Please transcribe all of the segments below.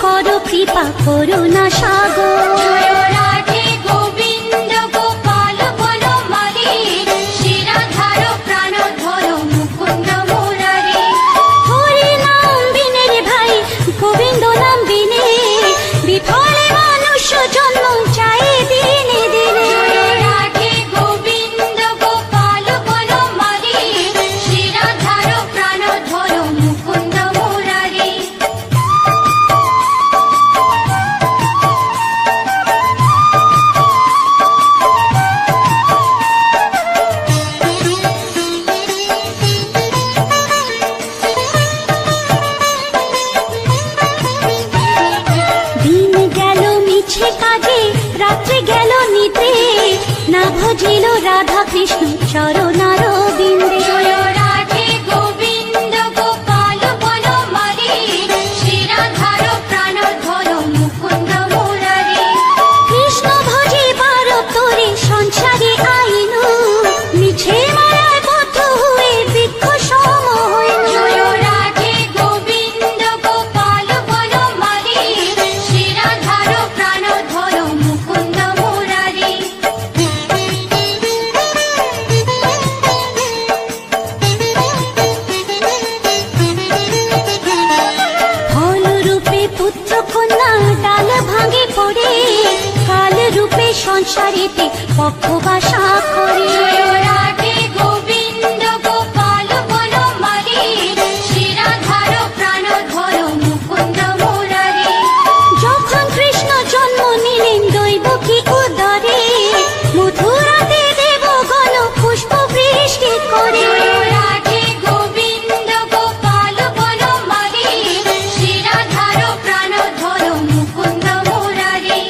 করো কৃপা করুণা সাগর। জয় রাধে গোবিন্দ গোপাল বনমালী, শিরাধার প্রাণধর মুকুন্দ মুরারি। হরি নাম বিনে রে ভাই গোবিন্দ নাম বিনে, বিফলে মনুষ্য জন্ম চাই দিনে দিনে। জয় রাধে গোবিন্দ গোপাল বনমালী, শিরাধার প্রাণধর মুকুন্দ মুরারি। দিন গেল মিছে কাজে, রাত্রে গেল নিতে, না ভজিল রাধা কৃষ্ণ চরণার বিন্দে। জয় রাধে গোবিন্দ গোপাল বনমালী, শিরাধার প্রাণধর মুকুন্দ মুরারি। কৃষ্ণ ভজিবার তোরে সংসারে আইনু, মিছে মায়ায় বদ্ধ হয়ে বৃক্ষ সম হইনু। জয় রাধে গোবিন্দ গোপাল বনমালী, শিরাধার প্রাণধর মুকুন্দ মুরারি। ফল রূপে পুত্র কন্যা ডাল ভাঙে পড়ে, কাল রূপে সংসারেতে পক্ষ বাসা করে। জয় রাধে গোবিন্দ গোপাল বনমালী, শিরাধার প্রাণধর মুকুন্দ মুরারি। যখন কৃষ্ণ জন্ম নিলেন দৈবকী উদরে, মথুরাতে দেবগণ পুষ্প বৃষ্টি করে। জয় রাধে গোবিন্দ গোপাল বনমালী, শিরাধার প্রাণধর মুকুন্দ মুরারি।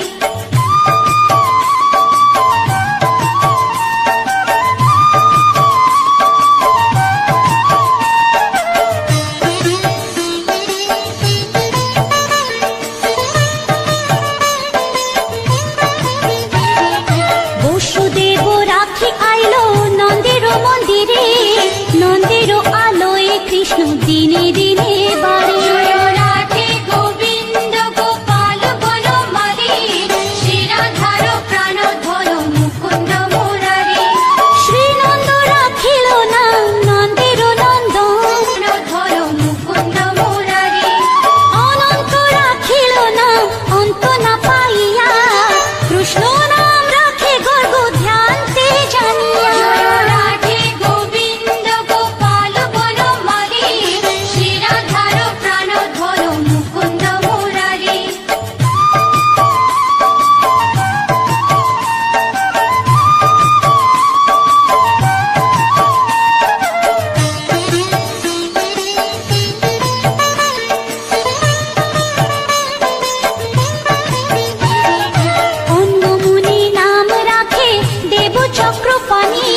বসুদেব রাখি আইলো নন্দের মন্দিরে, নন্দের আলোয় কৃষ্ণ দিনে দিনে বাড়ে। জয় রাধে গোবিন্দ গোপাল বনমালী, শিরাধার প্রাণধর মুকুন্দ মুরারি। শ্রীনন্দ রাখিল না নন্দের নন্দন, প্রাণধর মুকুন্দ মুরারি। অনন্ত রাখিল না অন্ত না পাইয়া, কৃষ্ণ নাম রাখে গর্গ ধ্যানতে জানিয়া। জয় রাধে গোবিন্দ গোপাল বনমালী, শিরাধার প্রাণধর মুকুন্দ মুরারি। অন্নমুনি নাম রাখে দেব চক্রপাণি,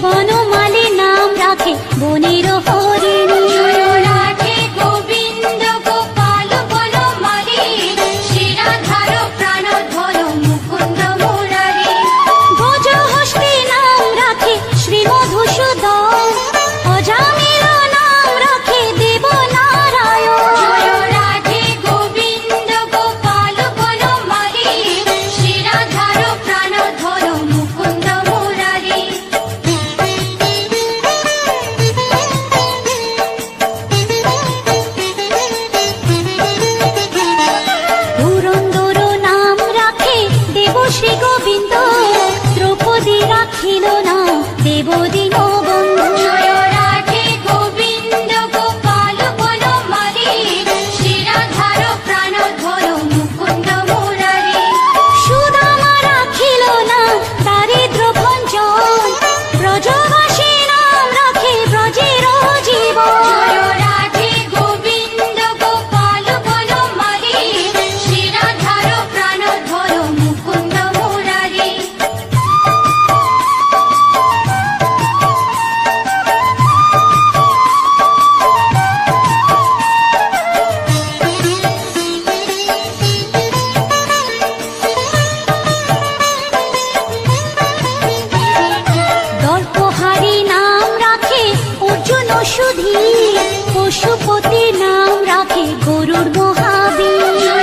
বনমালী নাম রাখে বনের হরিণী। জয় রাধে গোবিন্দ গোপাল বনমালী, শিরাধার প্রাণধর মুকুন্দ মুরারি। ভজহস্তি নাম রাখে শ্রী মধুসূদন, অজামিল নাম রাখে দেব নারায়ণ। জয় রাধে গোবিন্দ গোপাল বনমালী, শিরাধার প্রাণধর মুকুন্দ মুরারি। পুরন্দর নাম রাখে দেব শ্রী গোবিন্দ, দ্রৌপদী রাখিল না দেব দীনবন্ধু। জয় রাধে গোবিন্দ গোপাল বনমালী, শিরাধার প্রাণধর মুকুন্দ মুরারি। সুদামা রাখিল না দারিদ্র ভঞ্জন, ব্রজবাসী নাম রাখে ব্রজের জীবন। জয় রাধে গোবিন্দ গোপাল বনমালী, শিরাধার প্রাণধর মুকুন্দ মুরারি। সুধী, পশুপতি নাম রাখে গরুর মহাবীর।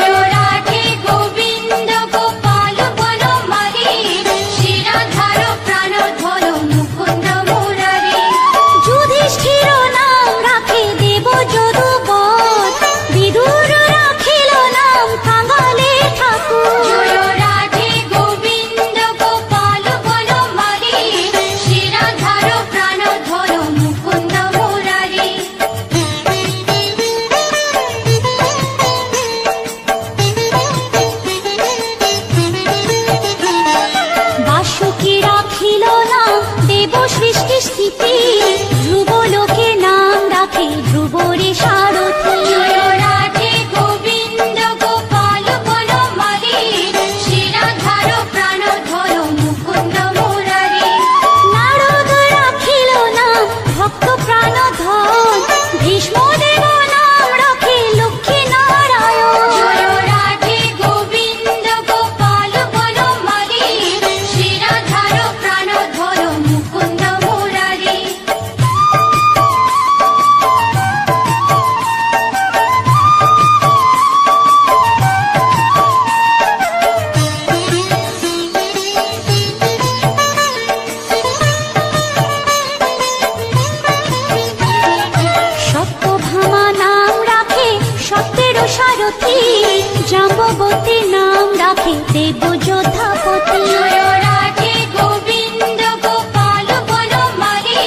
রাখে দেব যোদ্ধাপতি। জয় রাধে গোবিন্দ গোপাল বনমালী,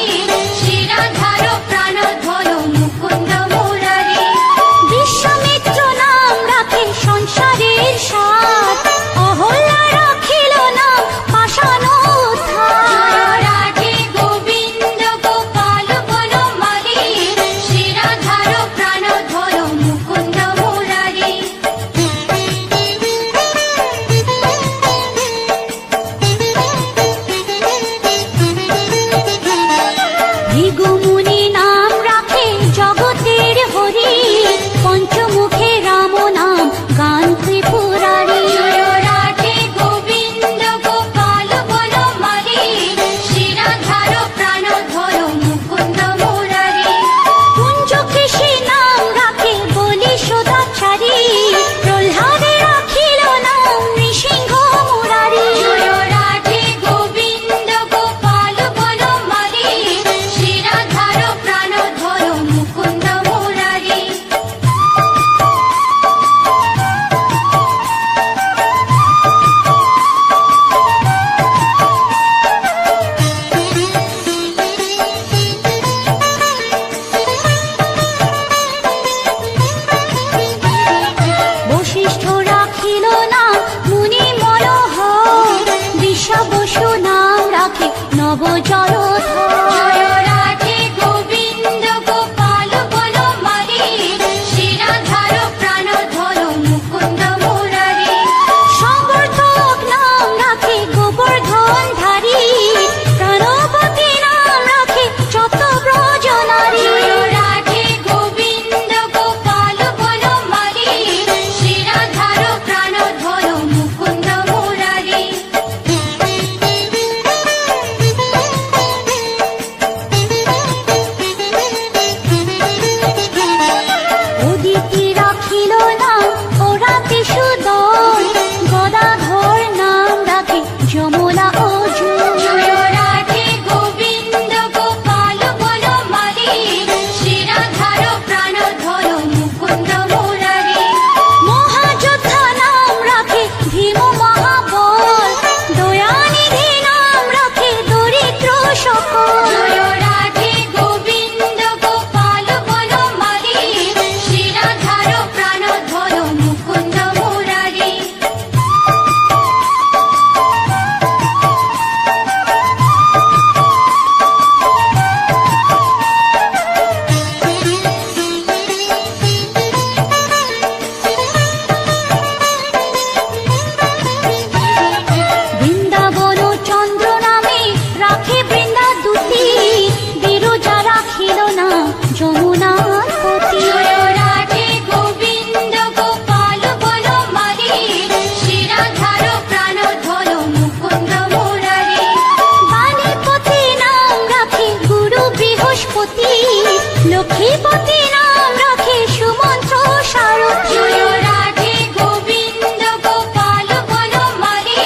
শিরাধার প্রাণধর মুকুন্দ মুরারি। বিশ্বামিত্র নাম রাখে সংসারের সার, অহল্যা রাখিল নাম পাষাণ উদ্ধার। জয় রাধে গোবিন্দ গোপাল বনমালী, শিরাধার প্রাণধর মুকুন্দ মুরারি। ভৃগুমুনি নাম রাখে জগতের হরি, পঞ্চমুখে রাম নাম গান ত্রিপুরারি। জয় রাধে গোবিন্দ গোপাল বনমালী, শিরাধার প্রাণধর মুকুন্দ মুরারি। কুঞ্জকেশী নাম রাখে বলি সদাচারী, প্রহ্লাদে রাখিল নাম নৃসিংহ মুরারি। জয় রাধে গোবিন্দ গোপাল বনমালী, শিরাধার প্রাণধর মুকুন্দ মুরারি। বশিষ্ঠ রাখিল নাম মুনি মনোহর, দিশা বসু নাম রাখে নব জলধর। জয় রাধে গোবিন্দ গোপাল বনমালী, শিরাধার প্রাণধর মুকুন্দ মুরারি। সমর্থক নাম রাখে গোবর্ধন ধারী, প্রাণপতি নাম রাখে যত ব্রজনারী। জয় রাধে গোবিন্দ গোপাল বনমালী, শিরাধার প্রাণধর মুকুন্দ মুরারি। উদিতি রাখিল নাম ওরাতে সুদল, গদাধর নাম রাখে যমুনা অর্জুন। জয় রাধে গোবিন্দ গোপাল বনমালী, শিরাধার প্রাণধর মুকুন্দ মুরারি। মহাযোদ্ধা নাম রাখে ভীম মহাবল, দয়ানিধি নাম রাখে দরিদ্র সকল। জয় রাধে গোবিন্দ গোপাল বনমালী, শিরাধার প্রাণধর মুকুন্দ মুরারি। বৃন্দাবন চন্দ্র নামে রাখে বৃন্দা দুতি, বিরজা রাখিল না যমুনার পতি। জয় রাধে গোবিন্দ গোপাল বনমালী, শিরাধার প্রাণধর মুকুন্দ মুরারি। বাণীপতি নাম রাখে গুরু বৃহস্পতি, লক্ষ্মীপতি নাম রাখে সুমন্ত্র সারথি। জয় রাধে গোবিন্দ গোপাল বনমালী,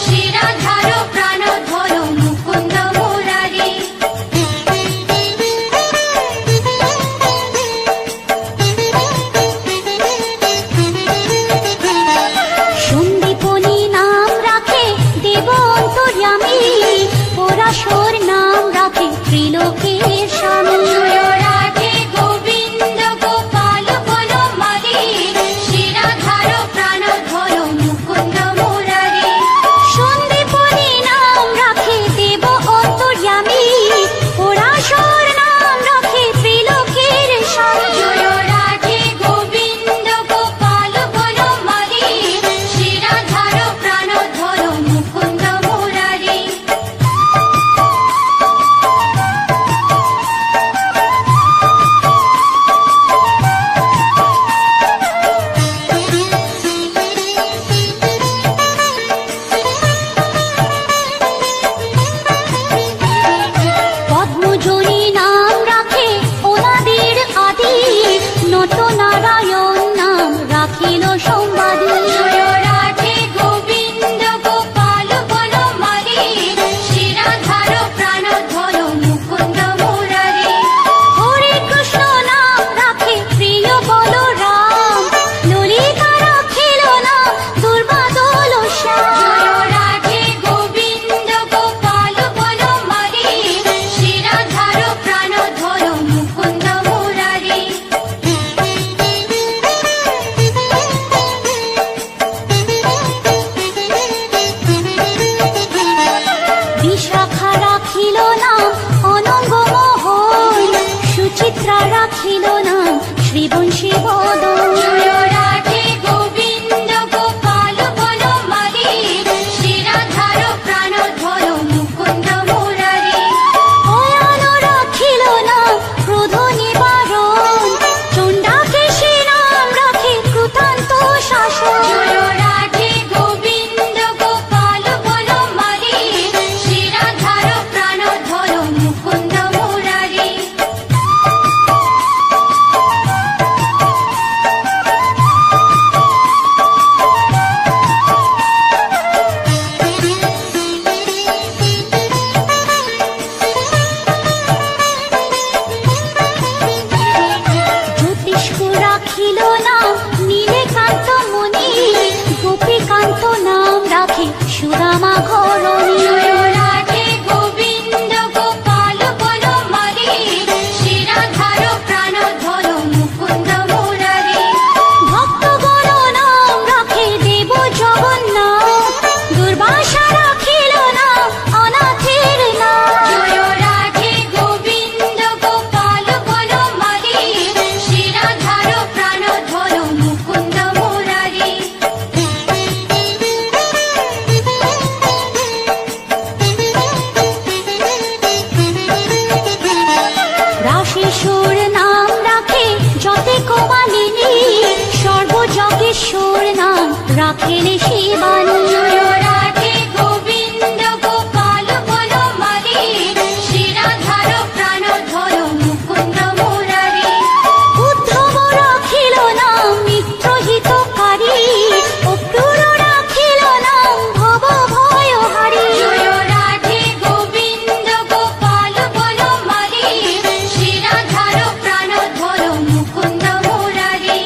শিরাধার প্রাণধর মুকুন্দ মুরারি। সন্দীপনী নাম রাখে দেব অন্তর্যামী, পরাশর নাম রাখে ত্রিলোকের স্বামী। জয় রাধে গোবিন্দ শ্রীবংশী বদন। জয় রাধে গোবিন্দ গোপাল বনমালী, শ্রীরাধার প্রাণধর মুকুন্দ মুরারি। অয়ানো রাখিল না ক্রোধ নিবারণ, চণ্ডাকে সে নাম রাখে কৃতান্ত শাসন। জয় রাধে গোবিন্দ গোপাল বনমালী, শ্রীরাধার প্রাণধর মুকুন্দ মুরারি। জ্যোতিষ্ক রাখিল নাম নীলকান্ত মণি, গোপীকান্ত নাম রাখে সুদামা ঘরণী। জয় রাধে গোবিন্দ গোপাল বনমালী, শ্রীরাধার প্রাণধর মুকুন্দ মুরারি। ভক্তগণ নাম রাখে দেব জগন্নাথ, দুর্বাসা রাখিল নাম অনাথের নাথ। জয় রাধে গোবিন্দ গোপাল বনমালী, শ্রীরাধার প্রাণধর মুকুন্দ মুরারি। রাশেশ্বর নাম রাখে যতে কোমালিনী, সর্বযজ্ঞেশ্বর নাম রাখেন শিবানী। জয় রাধে গোবিন্দ গোপাল বনমালী, শ্রীরাধার প্রাণধর মুকুন্দ মুরারি। উদ্ধব রাখিল নাম মিত্রহিতকারী, অক্রূর রাখিল নাম ভব ভয়হারী। জয় রাধে গোবিন্দ গোপাল বনমালী, শ্রীরাধার প্রাণধর মুকুন্দ মুরারি।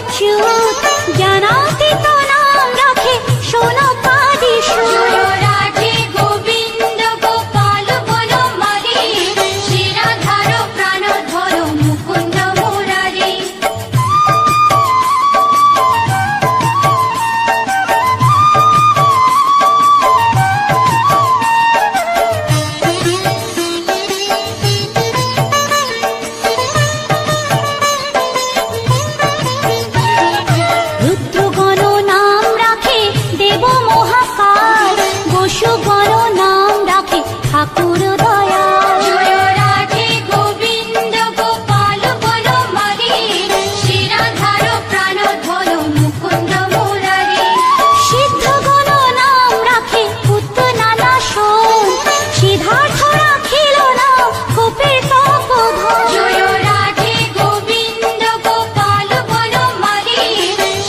অচ্যুত জ্ঞানাতীত নাম রাখে সোনকাদি সুর। রাধে গোবিন্দ গোপাল বনমালী, শিরাধার প্রাণধর মুকুন্দ মুরারি। রুদ্রগণ নাম রাখে দেব মহাকাল, বসুগণ নাম রাখে ঠাকুর দয়াল। রাধে গোবিন্দ গোপাল বনমালী, শিরাধার প্রাণধর মুকুন্দ মুরারি। সিদ্ধগণ নাম রাখে পুত্র নানা সোম, সিদ্ধার্থ রাখিল নাম কপির তপোধন। রাধে গোবিন্দ গোপাল বনমালী,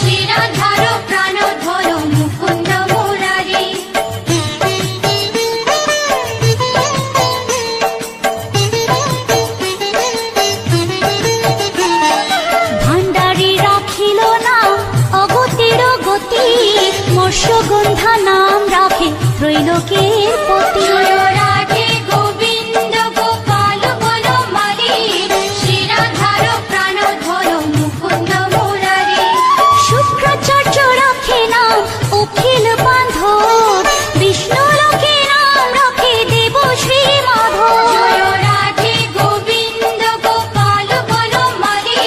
শিরাধার প্রাণধর মুকুন্দ মুরারি। ভান্ডারী রাখিল নাম অগতির গতি, মৎস্যগন্ধা নাম রাখে ত্রৈলোকের পতি। রাধে গোবিন্দ গোপাল বনমালী, শিরাধার প্রাণধর মুকুন্দ মুরারি। শুক্রাচার্য রাখে নাম অখিল বান্ধব, বিষ্ণু লোকে নাম রাখে দেব শ্রী মাধব। রাধে গোবিন্দ গোপাল বনমালী,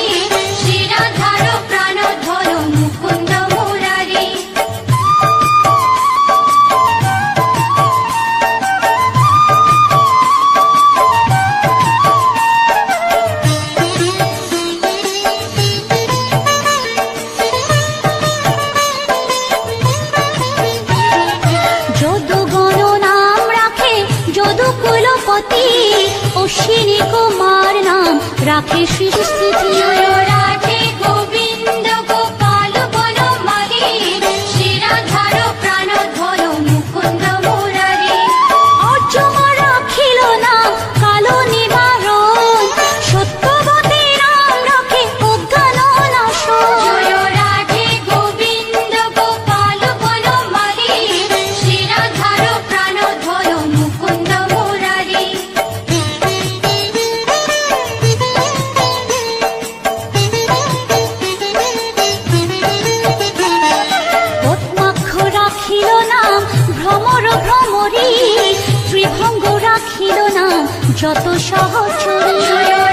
শিরাধার প্রাণধর মুকুন্দ মুরারি। যদুগণ নাম রাখে যদুকুলপতি, অশ্বিনী কুমার নাম রাখে সৃষ্টি। রাধে গোবিন্দ গোপাল বনমালী, শিরাধার প্রাণধর মুকুন্দ মুরারি। অর্জুন রাখিল নাম কালো নিবারণ, সত্যবতী নাম রাখে অজ্ঞান নাশন। রাধে গোবিন্দ গোপাল বনমালী, শিরাধার প্রাণধর মুকুন্দ মুরারি। পদ্মাক্ষ রাখিল নাম ভ্রমর ভ্রমরী, ত্রিভঙ্গ রাখিল নাম যত সহচরী।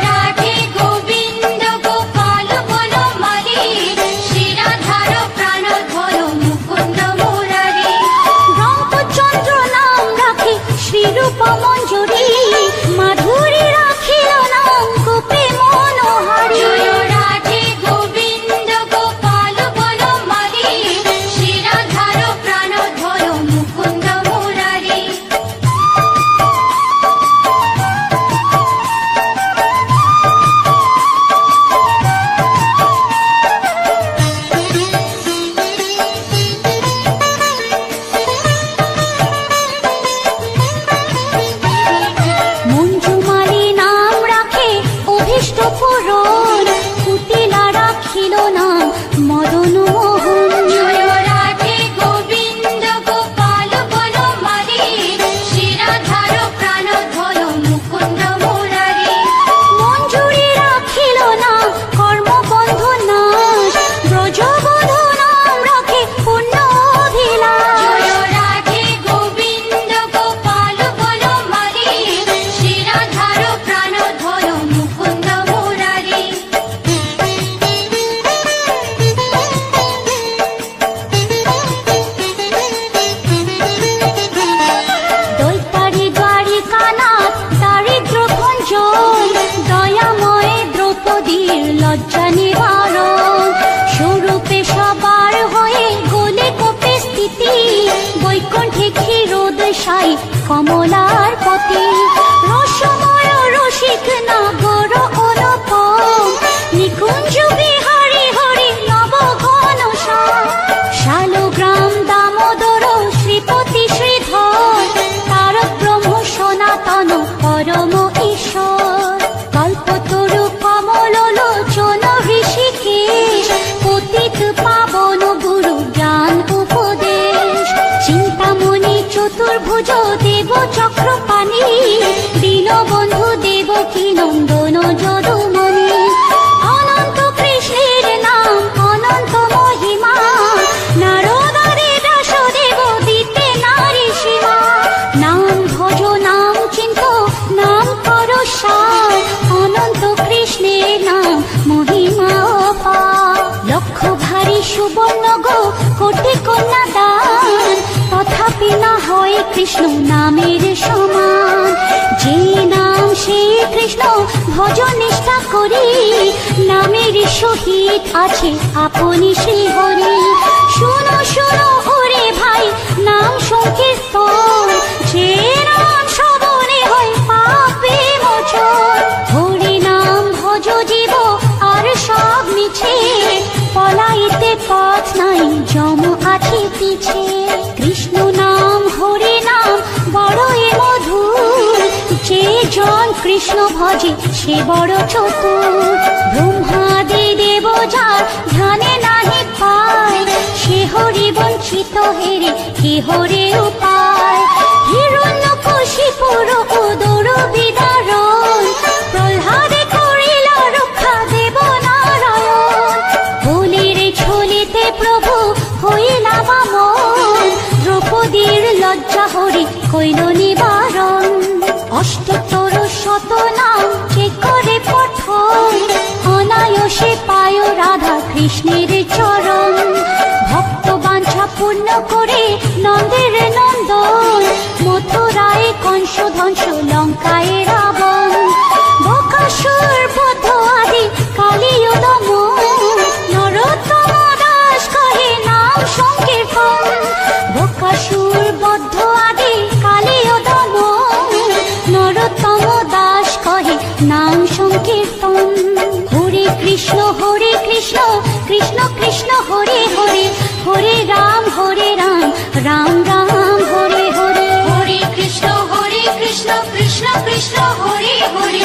রাধে গোবিন্দ গোপাল বনমালী, শিরাধার প্রাণধর মুকুন্দ মুরারি। রামচন্দ্র নাম রাখে শ্রীরূপ মঞ্জুরি, মাধুরী রাখিল নাম গোপী মনোহারী। রাধে গোবিন্দ গোপাল বনমালী, শিরাধার প্রাণধর মুকুন্দ মুরারি। মঞ্জুমালী নাম রাখে অভীষ্ট পূরণ, কুটিলা রাখিল নাম মদন মোহন। রাধে গোবিন্দ গোপাল বনমালী, শিরাধার প্রাণধর মুকুন্দ মুরারি। মঞ্জুরি রাখিল নাম কর্মবন্ধ নাশ, ব্রজবধূ নাম রাখে পুণ্য অভিলাষ। রাধে গোবিন্দ গোপাল বনমালী, শিরাধার প্রাণধর মুকুন্দ মুরারি। দৈতারি দ্বারিকানাথ দারিদ্র ভঞ্জন, দয়াময় দ্রৌপদীর লজ্জা নিবারণ। স্বরূপে সবার হয়ে গোলে কোপে স্থিতি, বৈকুণ্ঠে ক্ষীরোদশায়ী কমলার পতি। রসময় রসিক নাগর অনুপম, নিকুঞ্জ বিহারী হরি নব ঘনশ্যাম। শালগ্রাম দামোদর শ্রীপতি শ্রীধর, তারক ব্রহ্ম সনাতন পরম ঈশ্বর। কল্পতরু কমল লোচন ঋষিকেশ, পতি সাগর পানি দীনবন্ধু দেবকী নন্দন যদুমণি অনন্ত কৃষ্ণের নাম অনন্ত মহিমা নারদারে দাসদেব দিতে নারী সীমা নাম ভজ নাম চিন্ত নাম কর সার অনন্ত কৃষ্ণের নাম মহিমা অপার লক্ষ ভারী সুবর্ণ গো কোটি কন্যা দান তথাপি না হয় কৃষ্ণ নামের সমান যে নাম সে কৃষ্ণ ভজ নিষ্ঠা করি নামের সহিত আছে আপনি শ্রী হরি শুনো শুনো ওরে ভাই নাম সংকীর্তন যে নাম শ্রবণে হয় পাপে মোচন হরি নাম ভজ জীব আর সব মিছে পলাইতে পথ নাই যম আছে পিছে কৃষ্ণ নাম হরি নাম বড়ই মধুর যে জন কৃষ্ণ ভজে সে বড় চতুর ব্রহ্মাদি দেব যার ধ্যানে নাহি পায় সে হরি বঞ্চিত হেরে কে হরে উপায় হিরণ্যকশিপুর উদর বিদারণ প্রহ্লাদে করিল রক্ষা দেব নারায়ণ বলির ছলিতে প্রভু হইলা বামন দ্রৌপদীর লজ্জা হরি কইল নিবারণ অষ্টতর শত নাম যে করে পঠন অনায়াসে পায় রাধা কৃষ্ণের চরণ ভক্ত বাঞ্ছা পূর্ণ করে নন্দের নন্দন মথুরায় কংস ধ্বংস লঙ্কায় রাবণ বকাসুর বধ আদি কালীয় দমন নরোত্তম দাস কহে নাম সংকীর্তন বকাসুর বদ্ধ আদি কালীয় দমন নরোত্তম দাস কহে নাম সংকীর্তন হরে কৃষ্ণ কৃষ্ণ কৃষ্ণ হরে হরে হরে রাম রাম রাম হরে হরে হরে কৃষ্ণ কৃষ্ণ কৃষ্ণ হরে হরে